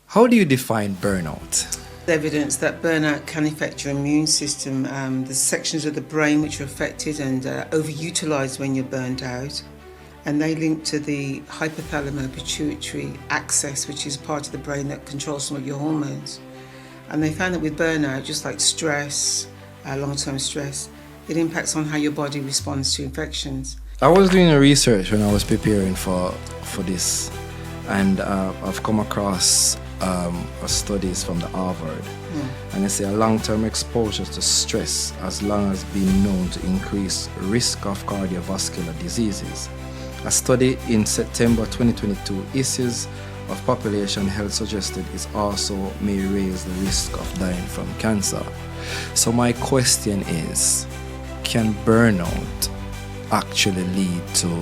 How do you define burnout? Evidence that burnout can affect your immune system. There's sections of the brain which are affected and overutilized when you're burned out, and they link to the hypothalamus-pituitary axis, which is part of the brain that controls some of your hormones. And they found that with burnout, just like stress, long-term stress, it impacts on how your body responds to infections. I was doing a research when I was preparing for this, and I've come across studies from the Harvard, and they say a long-term exposure to stress has long as been known to increase risk of cardiovascular diseases. A study in September 2022 issues of population health suggested it also may raise the risk of dying from cancer. So my question is, can burnout actually lead to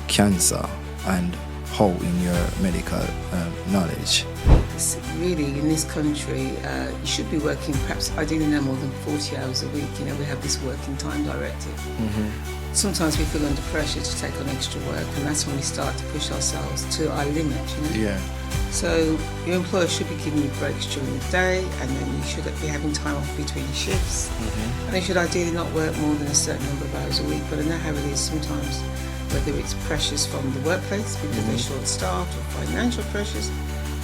cancer, and how in your medical knowledge? Really, in this country, you should be working perhaps ideally no more than 40 hours a week. You know, we have this working time directive. Sometimes we feel under pressure to take on extra work, and that's when we start to push ourselves to our limit, you know? Yeah. So your employer should be giving you breaks during the day, and then you should be having time off between shifts. And they should ideally not work more than a certain number of hours a week. But I know how it is sometimes, whether it's pressures from the workplace because they're short-staffed, or financial pressures,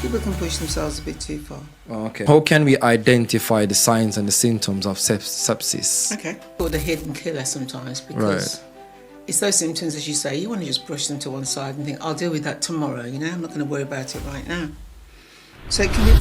people can push themselves a bit too far. Okay. How can we identify the signs and the symptoms of sepsis? Okay. Or the hidden killer sometimes, because it's those symptoms, as you say, you want to just brush them to one side and think, I'll deal with that tomorrow, you know, I'm not going to worry about it right now. So it can be